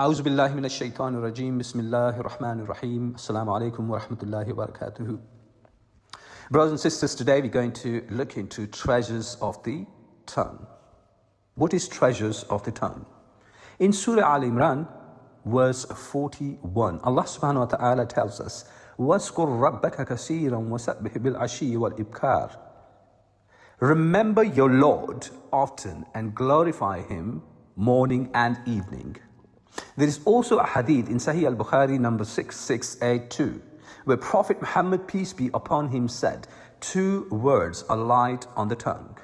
أعوذ بالله من الشيطان الرجيم بسم الله الرحمن الرحيم السلام عليكم ورحمة الله وبركاته. Brothers and sisters, today we're going to look into treasures of the tongue. What is treasures of the tongue? In Surah Al-Imran, verse 41, Allah subhanahu wa ta'ala tells us, وَاذْكُرْ رَبَّكَ كَثِيرًا وَسَبِّحْ بِالْعَشِيِّ وَالْإِبْكَارِ. Remember your Lord often and glorify Him morning and evening. There is also a hadith in Sahih Al-Bukhari number 6682 where Prophet Muhammad, peace be upon him, said, two words are light on the tongue,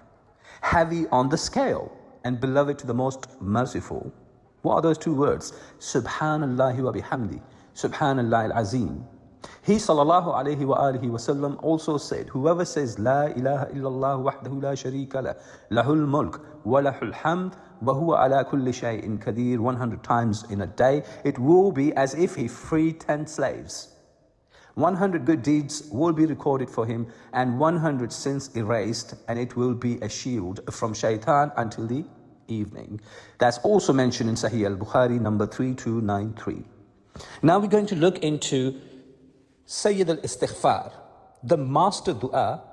heavy on the scale, and beloved to the most merciful. What are those two words? Subhanallahi wa bihamdi, Subhanallah al-Azim. He sallallahu alayhi wa alihi wa sallam also said, whoever says La ilaha illallah wahdahu la sharika lah, lahul mulk wa lahul hamd wa huwa ala kulli shay'in qadir 100 times in a day, it will be as if he freed 10 slaves. 100 good deeds will be recorded for him and 100 sins erased, and it will be a shield from shaitan until the evening. That's also mentioned in Sahih Al-Bukhari number 3293. Now we're going to look into Sayyid al-Istighfar, the master dua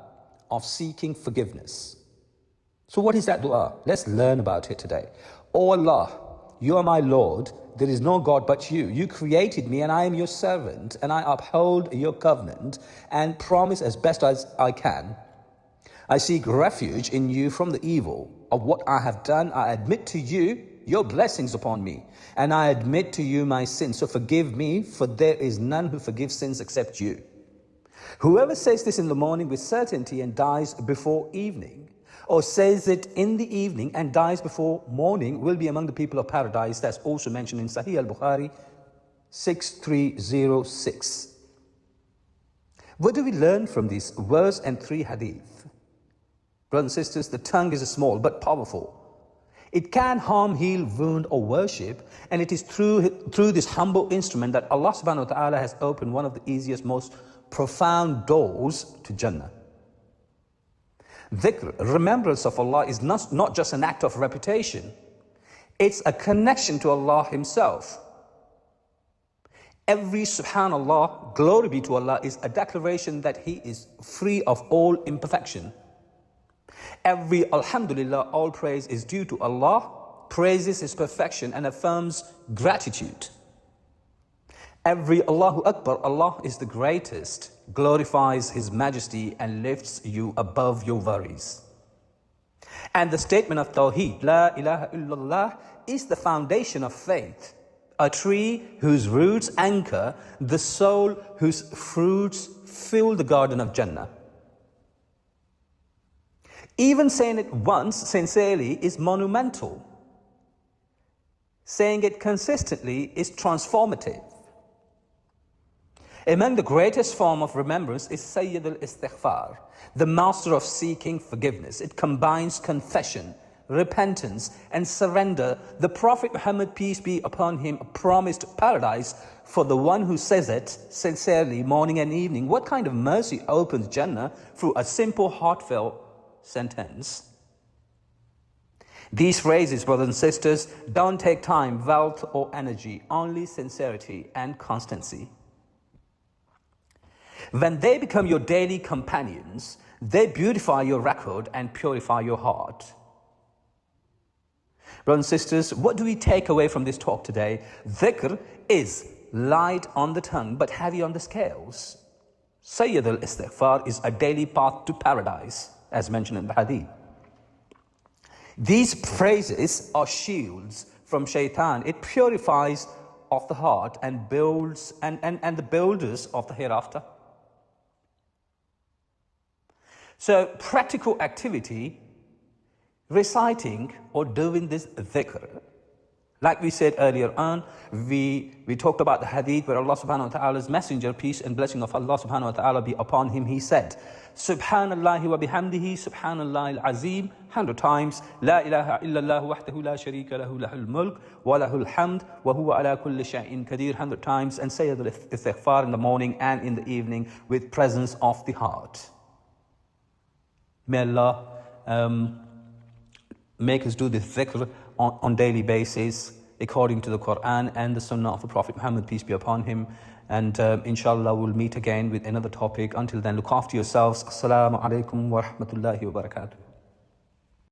of seeking forgiveness. So what is that dua? Let's learn about it today. Oh Allah, you are my Lord, there is no God but you. You created me and I am your servant, and I uphold your covenant and promise as best as I can. I seek refuge in you from the evil of what I have done. I admit to you your blessings upon me, and I admit to you my sins. So forgive me, for there is none who forgives sins except you. Whoever says this in the morning with certainty and dies before evening, or says it in the evening and dies before morning, will be among the people of paradise. That's also mentioned in Sahih Al-Bukhari 6306. What do we learn from this verse and 3 hadith? Brothers and sisters, the tongue is small but powerful. It can harm, heal, wound, or worship, and it is through this humble instrument that Allah subhanahu wa ta'ala has opened one of the easiest, most profound doors to Jannah. Dhikr, remembrance of Allah, is not just an act of repetition. It's a connection to Allah Himself. Every subhanallah, glory be to Allah, is a declaration that He is free of all imperfection. Every alhamdulillah, all praise is due to Allah, praises His perfection and affirms gratitude. Every Allahu Akbar, Allah is the greatest, glorifies His majesty and lifts you above your worries. And the statement of Tawheed, La ilaha illallah, is the foundation of faith, a tree whose roots anchor the soul, whose fruits fill the garden of Jannah. Even saying it once sincerely is monumental. Saying it consistently is transformative. Among the greatest form of remembrance is Sayyid al-Istighfar, the master of seeking forgiveness. It combines confession, repentance, and surrender. The Prophet Muhammad, peace be upon him, promised paradise for the one who says it sincerely morning and evening. What kind of mercy opens Jannah through a simple, heartfelt sentence? These phrases, brothers and sisters, don't take time, wealth, or energy, only sincerity and constancy. When they become your daily companions, they beautify your record and purify your heart. Brothers and sisters, what do we take away from this talk today? Dhikr is light on the tongue but heavy on the scales. Sayyid al-Istighfar is a daily path to paradise, as mentioned in the Hadith. These phrases are shields from shaitan. It purifies of the heart and builds and the builders of the hereafter. So practical activity, reciting or doing this dhikr. Like we said earlier on, we talked about the hadith where Allah subhanahu wa ta'ala's messenger, peace and blessing of Allah subhanahu wa ta'ala be upon him, he said, Subhanallahi wa bihamdihi, Subhanallah al-Azim, 100 times, La ilaha illallah wahdahu la sharika lahu, lahul mulk wa lahul hamd wa huwa ala kulli shay'in qadir, 100 times, and Sayyid al-Istighfar in the morning and in the evening with presence of the heart. May Allah make us do this dhikr on daily basis. according to the Quran and the Sunnah of the Prophet Muhammad, peace be upon him. And inshallah, we'll meet again with another topic. Until then, look after yourselves. Assalamu alaikum wa rahmatullahi wa barakatuh.